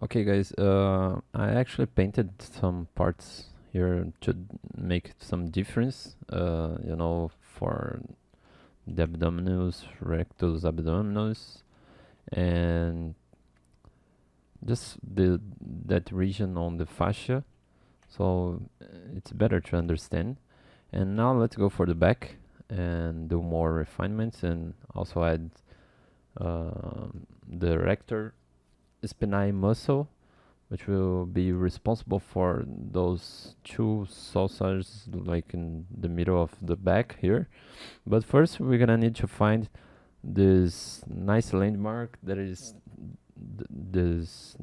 Okay, guys, I actually painted some parts here to make some difference, for the abdominals, rectus abdominis, and just that region on the fascia, so it's better to understand. And now let's go for the back and do more refinements and also add the rector spinae muscle, which will be responsible for those two saucers like in the middle of the back here. But first we're gonna need to find this nice landmark that is this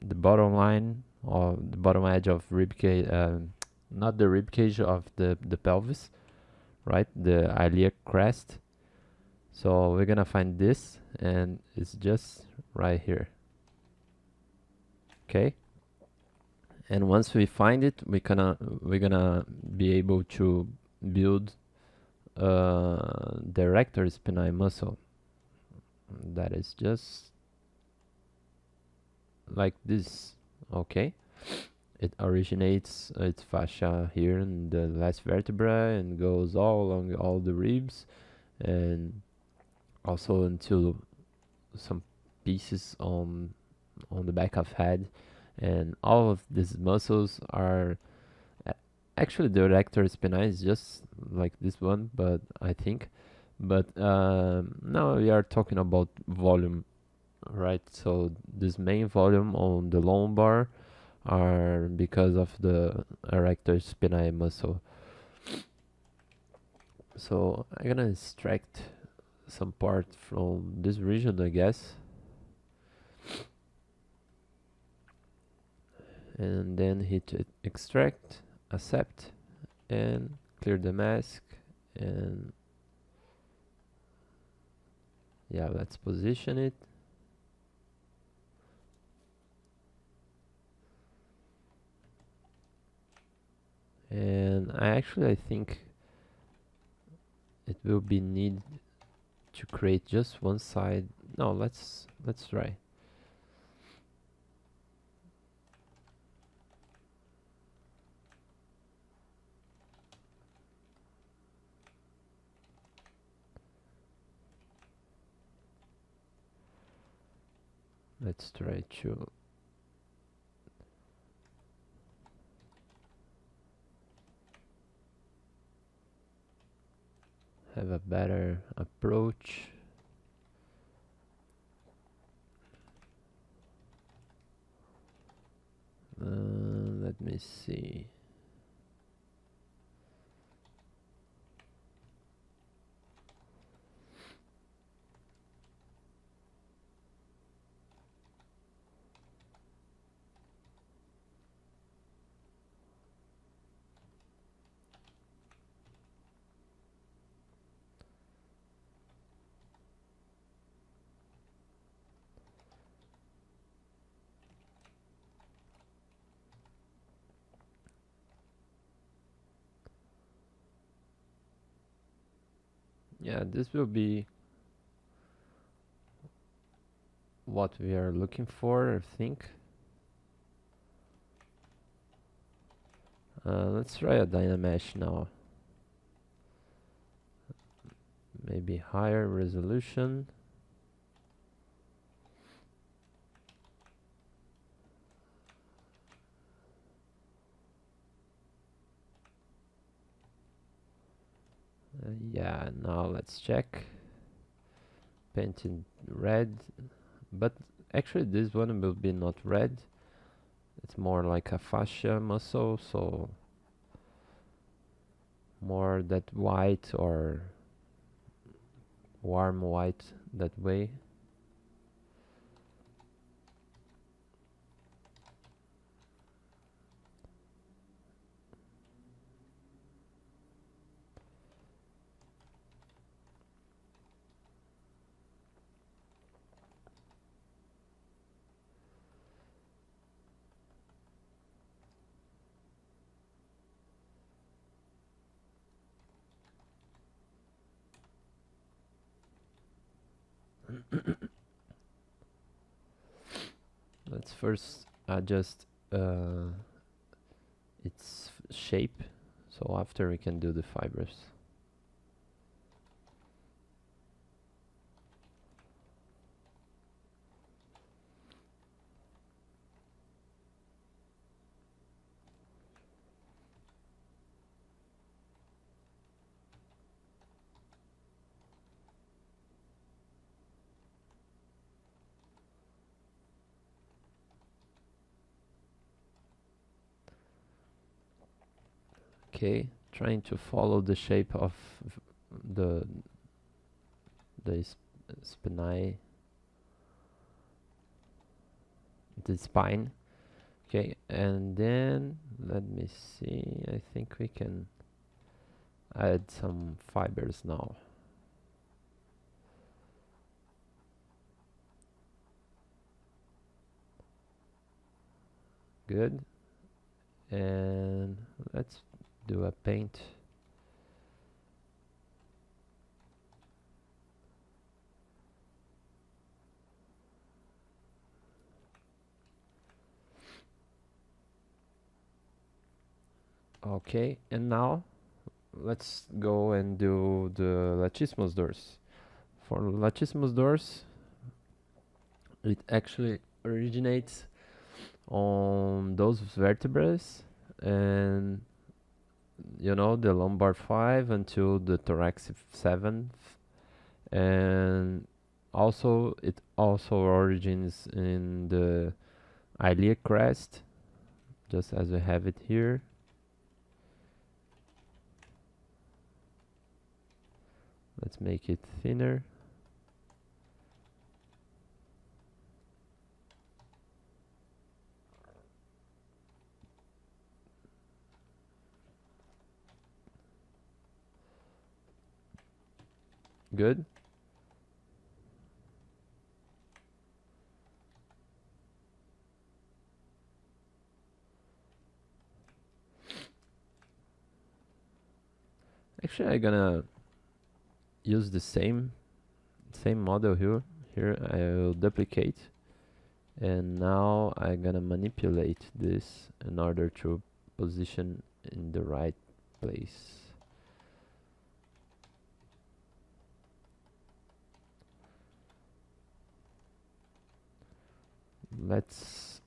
the bottom line or the bottom edge of rib cage, not the rib cage of the pelvis, right? The iliac crest. So we're gonna find this, and it's just right here. Okay, and once we find it, we're gonna be able to build the rector spinae muscle. That is just like this. Okay, it originates its fascia here in the last vertebra and goes all along all the ribs and also until some pieces on the back of head, and all of these muscles are actually the rector spinae is just like this one, but I think, but now we are talking about volume, right? So this main volume on the lumbar are because of the erector spinae muscle. So I'm gonna extract some part from this region, I guess, and then hit extract, accept, and clear the mask. And yeah, let's position it. And I think it will be need to create just one side. No, let's try. Let's try to have a better approach. Let me see. Yeah, this will be what we are looking for, I think. Let's try a Dynamesh now. Maybe higher resolution. Yeah, now let's check. Painted red, but actually this one will be not red. It's more like a fascia muscle, so more that white or warm white that way. let's first adjust its shape, so after we can do the fibers. Okay, trying to follow the shape of the the spinae, the spine. Okay, and then let me see. I think we can add some fibers now. Good. And let's do a paint. Okay, and now let's go and do the latissimus doors. For latissimus doors, it actually originates on those vertebrae, and you know, the lumbar 5 until the thoracic 7th, and also it also origins in the iliac crest, just as we have it here. Let's make it thinner. Good. Actually, I'm gonna use the same model here. Here I will duplicate, and now I'm gonna manipulate this in order to position in the right place. Let's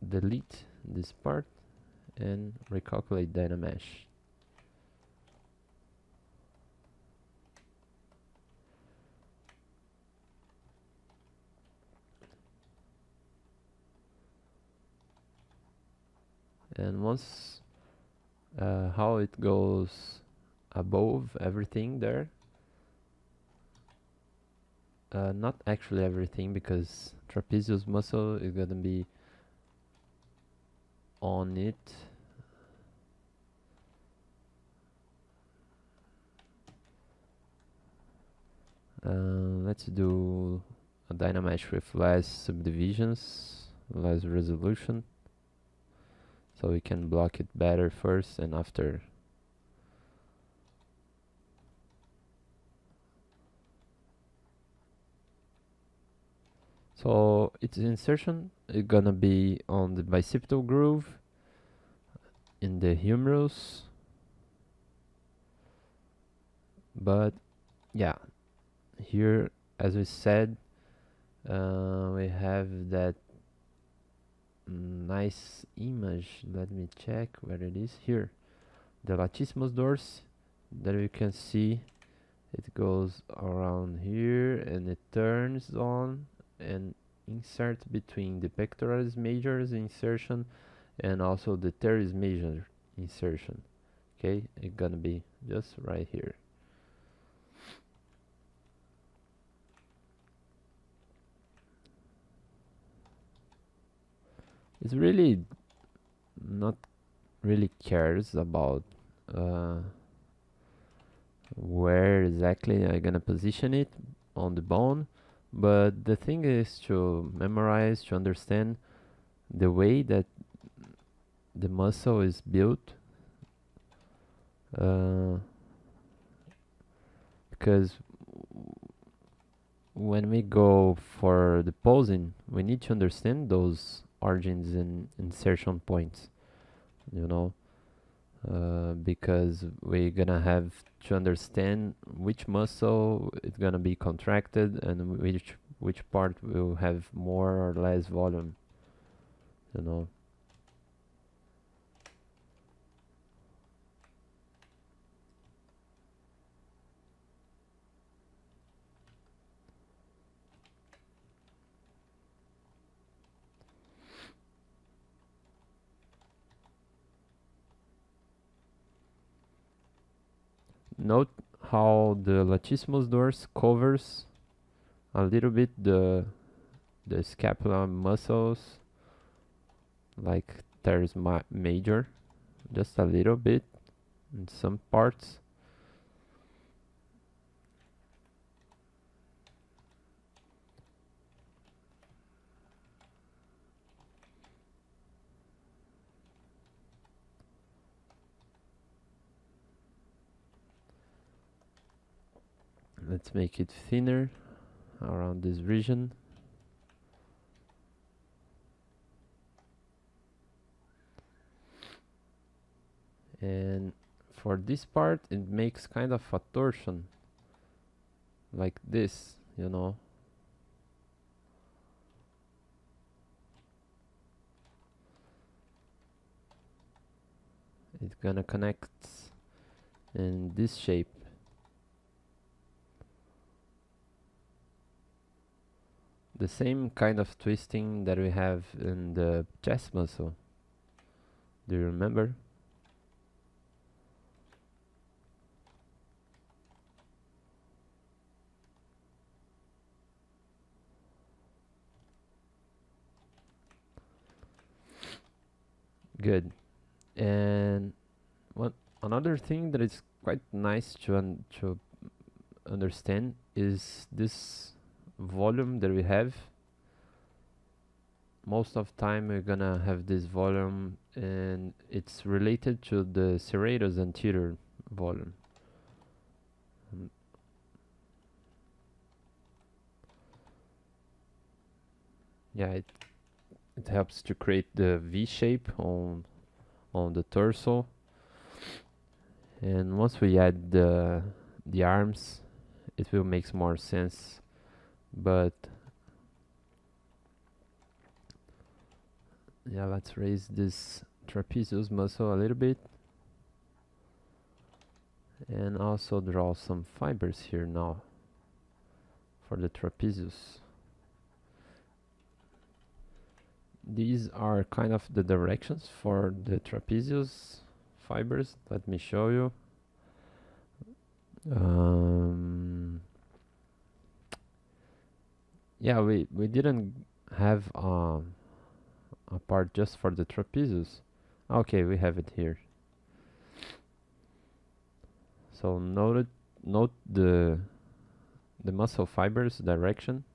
delete this part and recalculate Dynamesh. And once how it goes above everything there, not actually everything, because trapezius muscle is gonna be on it. Let's do a Dynamesh with less subdivisions, less resolution, so we can block it better first and after. So its insertion is gonna be on the bicipital groove, in the humerus, but yeah, here, as we said, we have that nice image. Let me check where it is. Here, the latissimus dorsi, that you can see it goes around here and it turns on and insert between the pectoralis major's insertion and also the teres major insertion. Okay, it's gonna be just right here. It's really not really cares about where exactly I'm gonna position it on the bone, but the thing is to memorize, to understand the way that the muscle is built, because when we go for the posing, we need to understand those origins and insertion points, you know, because we're gonna have to understand which muscle is gonna be contracted and which part will have more or less volume, you know. Note how the latissimus dorsi covers a little bit the scapula muscles, like teres major, just a little bit in some parts. Let's make it thinner around this region. And for this part, it makes kind of a torsion like this, you know. It's gonna connect in this shape. The same kind of twisting that we have in the chest muscle. Do you remember? Good. And another thing that is quite nice to understand is this volume that we have. Most of time we're gonna have this volume, and it's related to the serratus anterior volume. Yeah, it helps to create the V shape on the torso. And once we add the arms, it will make more sense. But yeah, let's raise this trapezius muscle a little bit, and also draw some fibers here now for the trapezius. These are kind of the directions for the trapezius fibers. Let me show you. Yeah, we didn't have a part just for the trapezius. Okay, we have it here. So note the muscle fibers direction.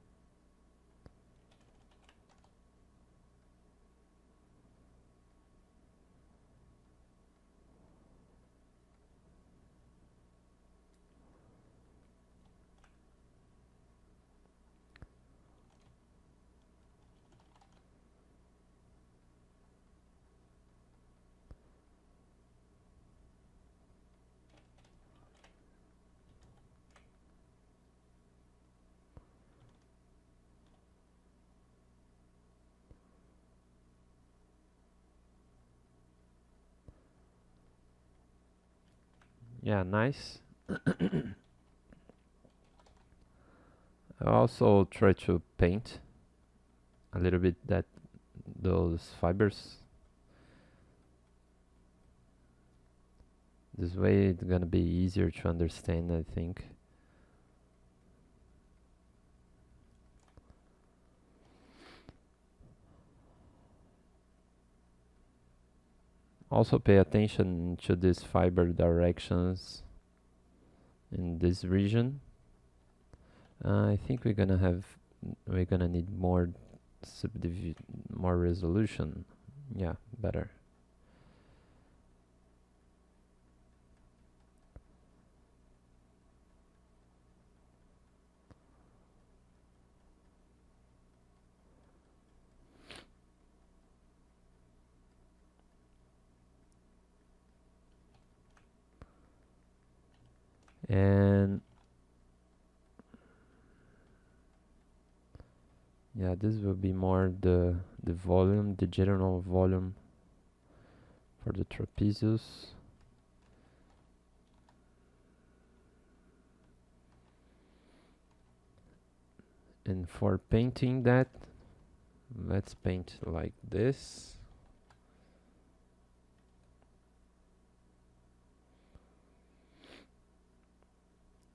Yeah, nice. I also try to paint a little bit those fibers. This way it's gonna be easier to understand, I think. Also pay attention to these fiber directions in this region. I think we're gonna need more more resolution. Yeah, better. And yeah, this will be more the volume, the general volume for the trapezius. And for painting that, let's paint like this.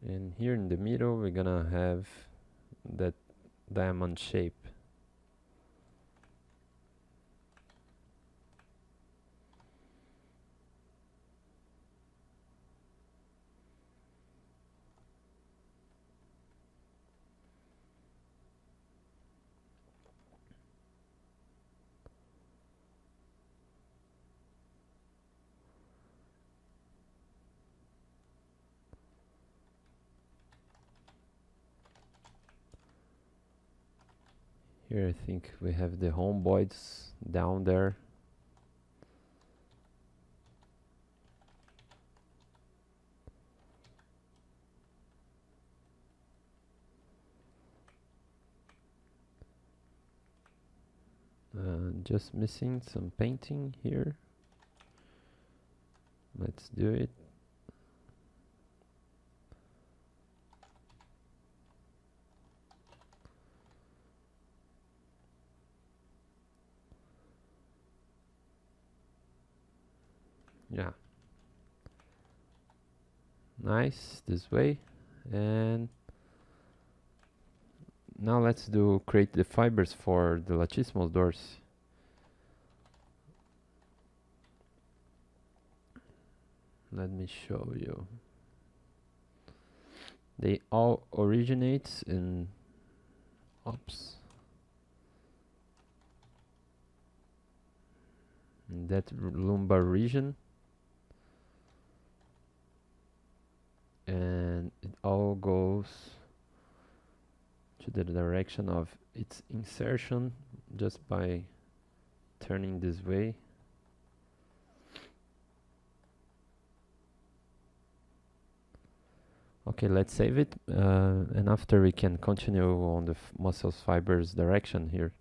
And here in the middle, we're gonna have that diamond shape. Here I think we have the rhomboids down there. Just missing some painting here. Let's do it. Yeah. Nice, this way. And now let's create the fibers for the latissimus dorsi. Let me show you. They all originate in in that lumbar region, and it all goes to the direction of its insertion just by turning this way. Okay, let's save it, and after we can continue on the muscles fibers direction here.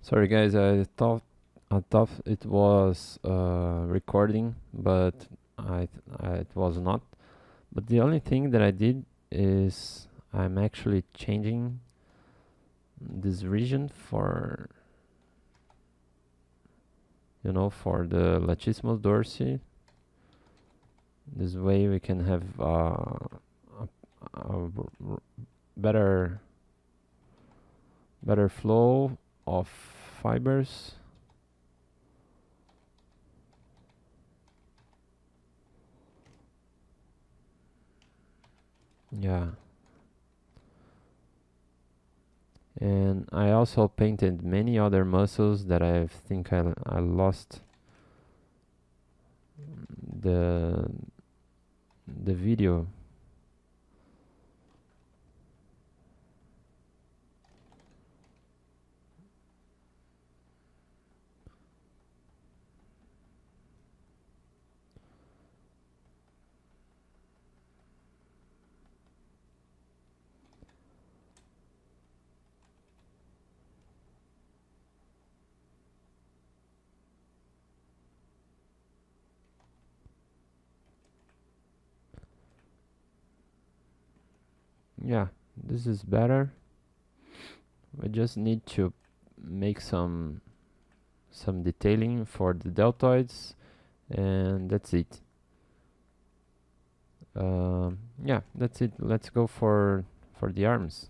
Sorry guys, I thought it was recording, but it was not. But the only thing that I did is I'm actually changing this region for for the latissimus dorsi. This way we can have a better flow of fibers. Yeah. And I also painted many other muscles that I think I lost the video. Yeah, this is better. We just need to make some detailing for the deltoids, and that's it. Yeah, that's it. Let's go for the arms.